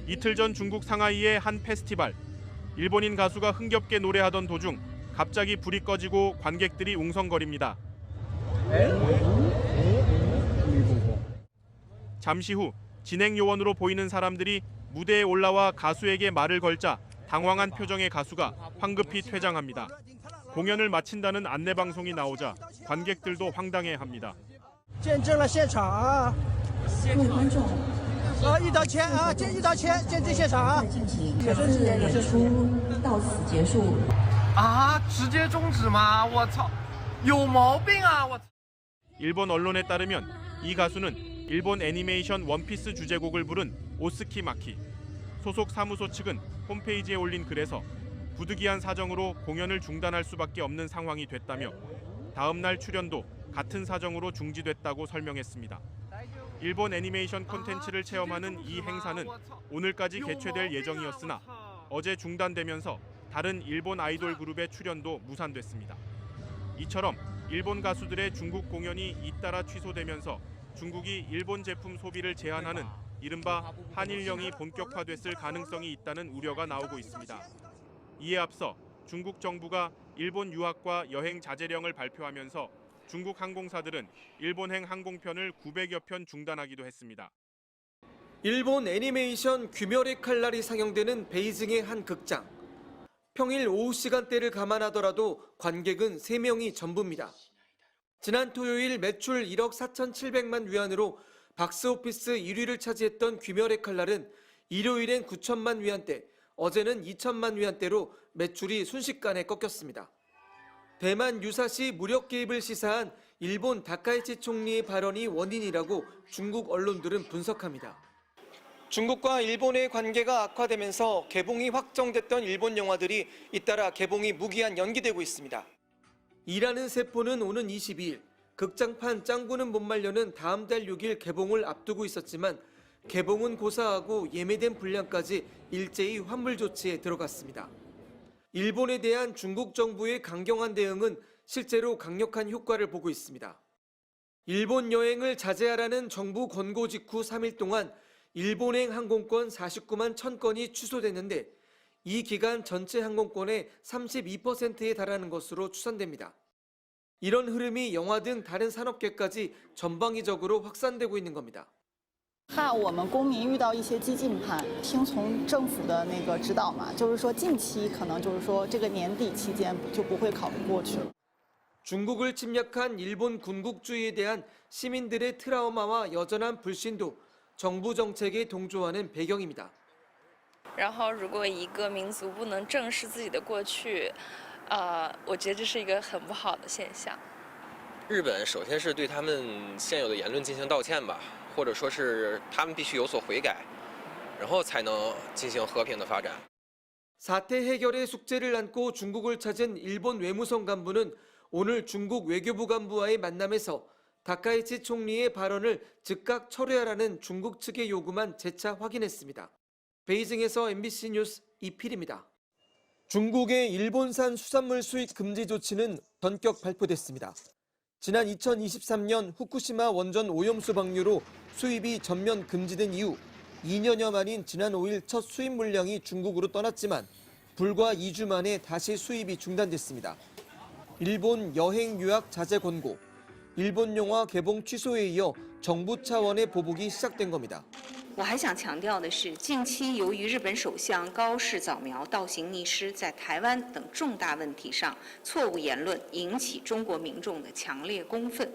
이틀 전 중국 상하이의 한 페스티벌. 일본인 가수가 흥겹게 노래하던 도중 갑자기 불이 꺼지고 관객들이 웅성거립니다. 잠시 후 진행 요원으로 보이는 사람들이 무대에 올라와 가수에게 말을 걸자 당황한 표정의 가수가 황급히 퇴장합니다. 공연을 마친다는 안내방송이 나오자 관객들도 황당해합니다. 见证了现场啊！各位观众，一刀切啊！一刀切，见证现场啊！这次的演出到此结束。啊，直接终止吗？我操，有毛病啊！我。 일본 언론에 따르면 이 가수는 일본 애니메이션 원피스 주제곡을 부른 오스키 마키. 소속 사무소 측은 홈페이지에 올린 글에서 부득이한 사정으로 공연을 중단할 수밖에 없는 상황이 됐다며 다음 날 출연도 같은 사정으로 중지됐다고 설명했습니다. 일본 애니메이션 콘텐츠를 체험하는 이 행사는 오늘까지 개최될 예정이었으나 어제 중단되면서 다른 일본 아이돌 그룹의 출연도 무산됐습니다. 이처럼 일본 가수들의 중국 공연이 잇따라 취소되면서 중국이 일본 제품 소비를 제한하는 이른바 한일령이 본격화됐을 가능성이 있다는 우려가 나오고 있습니다. 이에 앞서 중국 정부가 일본 유학과 여행 자제령을 발표하면서 중국 항공사들은 일본행 항공편을 900여 편 중단하기도 했습니다. 일본 애니메이션 귀멸의 칼날이 상영되는 베이징의 한 극장. 평일 오후 시간대를 감안하더라도 관객은 3명이 전부입니다. 지난 토요일 매출 1억 4,700만 위안으로 박스오피스 1위를 차지했던 귀멸의 칼날은 일요일엔 9천만 위안대, 어제는 2천만 위안대로 매출이 순식간에 꺾였습니다. 대만 유사시 무력 개입을 시사한 일본 다카이치 총리의 발언이 원인이라고 중국 언론들은 분석합니다. 중국과 일본의 관계가 악화되면서 개봉이 확정됐던 일본 영화들이 잇따라 개봉이 무기한 연기되고 있습니다. 일하는 세포는 오는 22일, 극장판 짱구는 못 말려는 다음 달 6일 개봉을 앞두고 있었지만 개봉은 고사하고 예매된 분량까지 일제히 환불 조치에 들어갔습니다. 일본에 대한 중국 정부의 강경한 대응은 실제로 강력한 효과를 보고 있습니다. 일본 여행을 자제하라는 정부 권고 직후 3일 동안 일본행 항공권 49만 1000건이 취소됐는데 이 기간 전체 항공권의 32%에 달하는 것으로 추산됩니다. 이런 흐름이 영화 등 다른 산업계까지 전방위적으로 확산되고 있는 겁니다. 怕我们公民遇到一些激进派，听从政府的那个指导嘛，就是说近期可能就是说这个年底期间就不会考虑过去了。 중국을 침략한 일본 군국주의에 대한 시민들의 트라우마와 여전한 불신도 정부 정책에 동조하는 배경입니다. 然后，如果一个民族不能正视自己的过去，我觉得这是一个很不好的现象。日本首先是对他们现有的言论进行道歉吧，或者说是他们必须有所悔改，然后才能进行和平的发展。 사태 해결의 숙제를 안고 중국을 찾은 일본 외무성 간부는 오늘 중국 외교부 간부와의 만남에서 다카이치 총리의 발언을 즉각 철회하라는 중국 측의 요구만 재차 확인했습니다. 베이징에서 MBC 뉴스 이필입니다. 중국의 일본산 수산물 수입 금지 조치는 전격 발표됐습니다. 지난 2023년 후쿠시마 원전 오염수 방류로 수입이 전면 금지된 이후 2년여 만인 지난 5일 첫 수입 물량이 중국으로 떠났지만 불과 2주 만에 다시 수입이 중단됐습니다. 일본 여행 유학 자제 권고, 일본 영화 개봉 취소에 이어 정부 차원의 보복이 시작된 겁니다. 我还想强调的是，近期由于日本首相高市早苗倒行逆施，在台湾等重大问题上错误言论，引起中国民众的强烈公愤。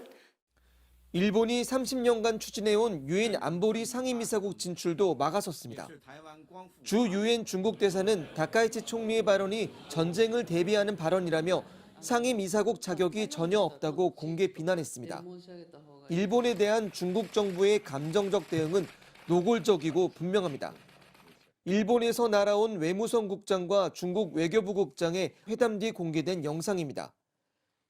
일본이 30년간 추진해온 유엔 안보리 상임이사국 진출도 막아섰습니다. 주 유엔 중국 대사는 다카이치 총리의 발언이 전쟁을 대비하는 발언이라며 상임이사국 자격이 전혀 없다고 공개 비난했습니다. 일본에 대한 중국 정부의 감정적 대응은 노골적이고 분명합니다. 일본에서 날아온 외무성 국장과 중국 외교부 국장의 회담 뒤 공개된 영상입니다.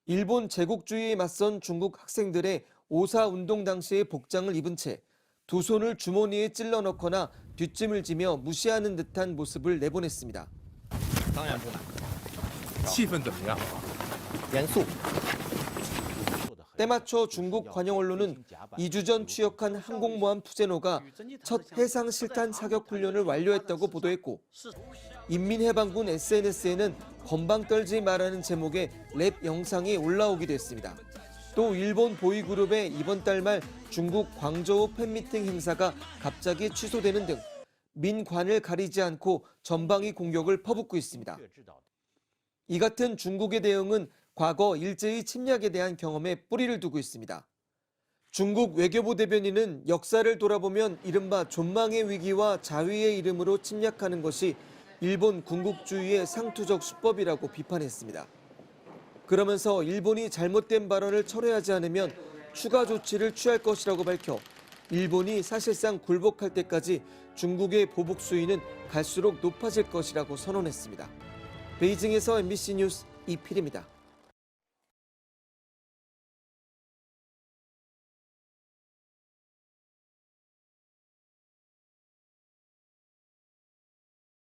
일본 제국주의에 맞선 중국 학생들의 오사 운동 당시의 복장을 입은 채 두 손을 주머니에 찔러 넣거나 뒷짐을 지며 무시하는 듯한 모습을 내보냈습니다. 当然不难，气氛怎么样？严肃。 때맞춰 중국 관영 언론은 2주 전 취역한 항공모함 푸제노가 첫 해상 실탄 사격 훈련을 완료했다고 보도했고 인민해방군 SNS에는 건방 떨지 말라는 제목의 랩 영상이 올라오기도 했습니다. 또 일본 보이그룹의 이번 달 말 중국 광저우 팬미팅 행사가 갑자기 취소되는 등 민관을 가리지 않고 전방위 공격을 퍼붓고 있습니다. 이 같은 중국의 대응은 과거 일제의 침략에 대한 경험에 뿌리를 두고 있습니다. 중국 외교부 대변인은 역사를 돌아보면 이른바 존망의 위기와 자위의 이름으로 침략하는 것이 일본 군국주의의 상투적 수법이라고 비판했습니다. 그러면서 일본이 잘못된 발언을 철회하지 않으면 추가 조치를 취할 것이라고 밝혀 일본이 사실상 굴복할 때까지 중국의 보복 수위는 갈수록 높아질 것이라고 선언했습니다. 베이징에서 MBC 뉴스 이필입니다.